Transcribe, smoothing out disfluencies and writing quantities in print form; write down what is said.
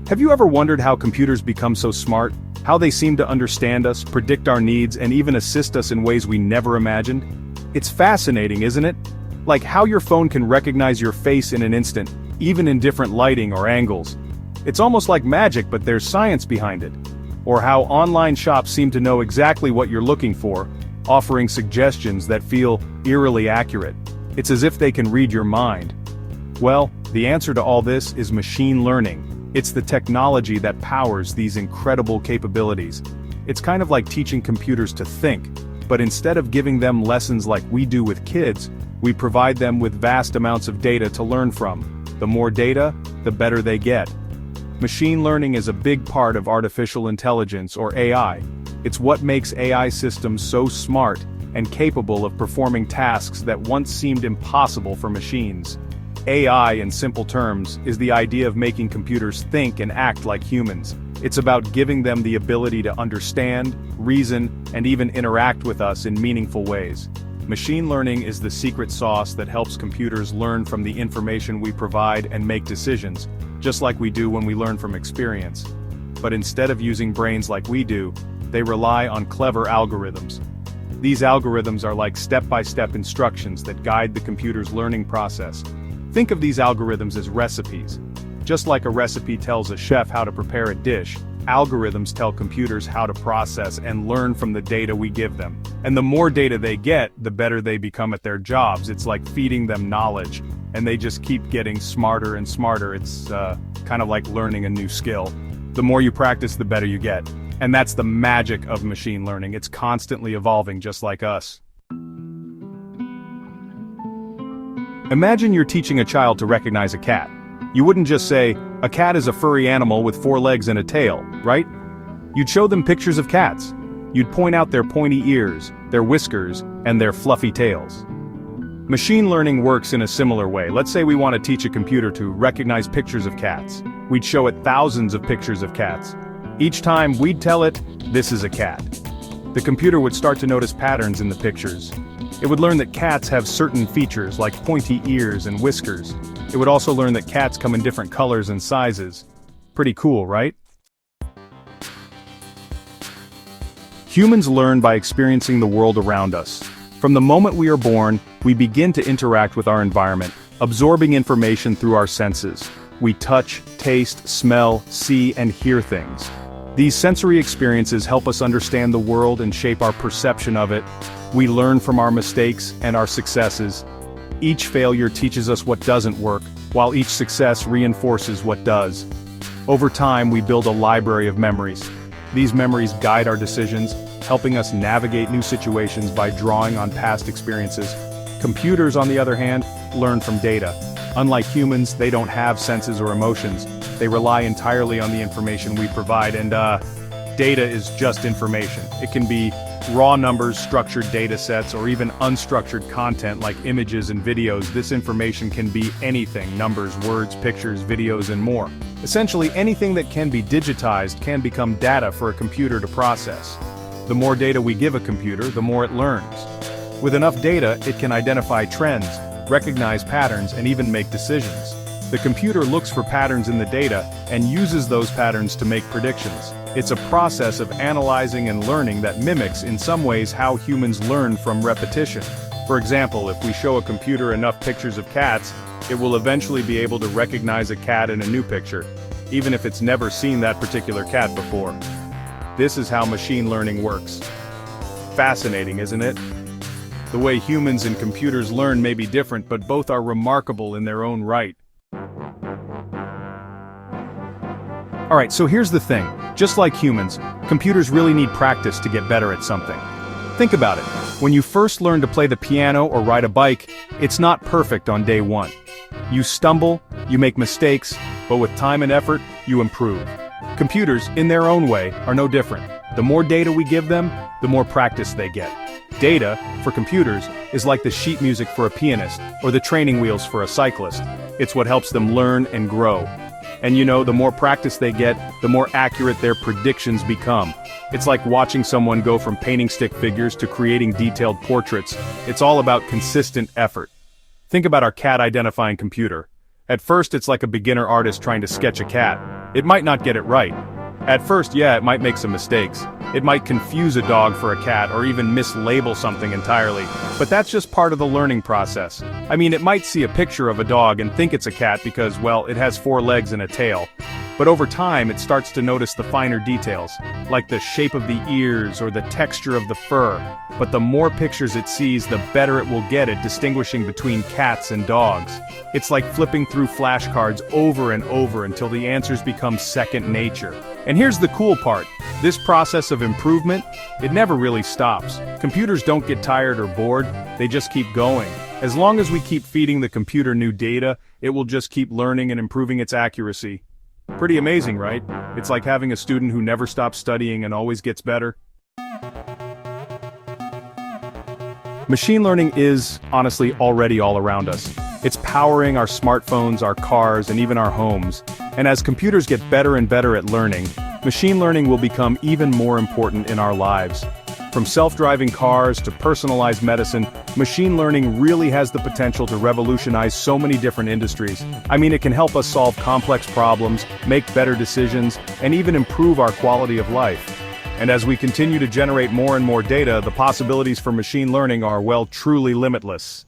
Have you ever wondered how computers become so smart? How they seem to understand us, predict our needs, and even assist us in ways we never imagined? It's fascinating, isn't it? Like how your phone can recognize your face in an instant, even in different lighting or angles. It's almost like magic, but there's science behind it. Or how online shops seem to know exactly what you're looking for, offering suggestions that feel eerily accurate. It's as if they can read your mind. Well, the answer to all this is machine learning. It's the technology that powers these incredible capabilities. It's kind of like teaching computers to think, but instead of giving them lessons like we do with kids, we provide them with vast amounts of data to learn from. The more data, the better they get. Machine learning is a big part of artificial intelligence, or AI. It's what makes AI systems so smart and capable of performing tasks that once seemed impossible for machines. AI, in simple terms, is the idea of making computers think and act like humans. It's about giving them the ability to understand, reason, and even interact with us in meaningful ways. Machine learning is the secret sauce that helps computers learn from the information we provide and make decisions, just like we do when we learn from experience. But instead of using brains like we do, they rely on clever algorithms. These algorithms are like step-by-step instructions that guide the computer's learning process. Think of these algorithms as recipes. Just like a recipe tells a chef how to prepare a dish, algorithms tell computers how to process and learn from the data we give them. And the more data they get, the better they become at their jobs. It's like feeding them knowledge, and they just keep getting smarter and smarter. It's kind of like learning a new skill. The more you practice, the better you get. And that's the magic of machine learning. It's constantly evolving, just like us. Imagine you're teaching a child to recognize a cat. You wouldn't just say, a cat is a furry animal with 4 legs and a tail, right? You'd show them pictures of cats. You'd point out their pointy ears, their whiskers, and their fluffy tails. Machine learning works in a similar way. Let's say we want to teach a computer to recognize pictures of cats. We'd show it thousands of pictures of cats. Each time we'd tell it, this is a cat. The computer would start to notice patterns in the pictures. It would learn that cats have certain features like pointy ears and whiskers. It would also learn that cats come in different colors and sizes. Pretty cool, right? Humans learn by experiencing the world around us. From the moment we are born, we begin to interact with our environment, absorbing information through our senses. We touch, taste, smell, see, and hear things. These sensory experiences help us understand the world and shape our perception of it. We learn from our mistakes and our successes. Each failure teaches us what doesn't work, while each success reinforces what does. Over time, we build a library of memories. These memories guide our decisions, helping us navigate new situations by drawing on past experiences. Computers, on the other hand, learn from data. Unlike humans, they don't have senses or emotions. They rely entirely on the information we provide, and data is just information. It can be raw numbers, structured data sets, or even unstructured content like images and videos. This information can be anything: numbers, words, pictures, videos, and more. Essentially, anything that can be digitized can become data for a computer to process. The more data we give a computer, the more it learns. With enough data, it can identify trends, recognize patterns, and even make decisions. The computer looks for patterns in the data and uses those patterns to make predictions. It's a process of analyzing and learning that mimics, in some ways, how humans learn from repetition. For example, if we show a computer enough pictures of cats, it will eventually be able to recognize a cat in a new picture, even if it's never seen that particular cat before. This is how machine learning works. Fascinating, isn't it? The way humans and computers learn may be different, but both are remarkable in their own right. Alright, so here's the thing. Just like humans, computers really need practice to get better at something. Think about it. When you first learn to play the piano or ride a bike, it's not perfect on day one. You stumble, you make mistakes, but with time and effort, you improve. Computers, in their own way, are no different. The more data we give them, the more practice they get. Data, for computers, is like the sheet music for a pianist, or the training wheels for a cyclist. It's what helps them learn and grow. And you know, the more practice they get, the more accurate their predictions become. It's like watching someone go from painting stick figures to creating detailed portraits. It's all about consistent effort. Think about our cat identifying computer. At first, it's like a beginner artist trying to sketch a cat. It might not get it right. At first, yeah, it might make some mistakes. It might confuse a dog for a cat or even mislabel something entirely. But that's just part of the learning process. I mean, it might see a picture of a dog and think it's a cat because, well, it has 4 legs and a tail. But over time, it starts to notice the finer details, like the shape of the ears or the texture of the fur. But the more pictures it sees, the better it will get at distinguishing between cats and dogs. It's like flipping through flashcards over and over until the answers become second nature. And here's the cool part. This process of improvement, it never really stops. Computers don't get tired or bored, they just keep going. As long as we keep feeding the computer new data, it will just keep learning and improving its accuracy. Pretty amazing, right? It's like having a student who never stops studying and always gets better. Machine learning is, honestly, already all around us. It's powering our smartphones, our cars, and even our homes. And as computers get better and better at learning, machine learning will become even more important in our lives. From self-driving cars to personalized medicine, machine learning really has the potential to revolutionize so many different industries. I mean, it can help us solve complex problems, make better decisions, and even improve our quality of life. And as we continue to generate more and more data, the possibilities for machine learning are, well, truly limitless.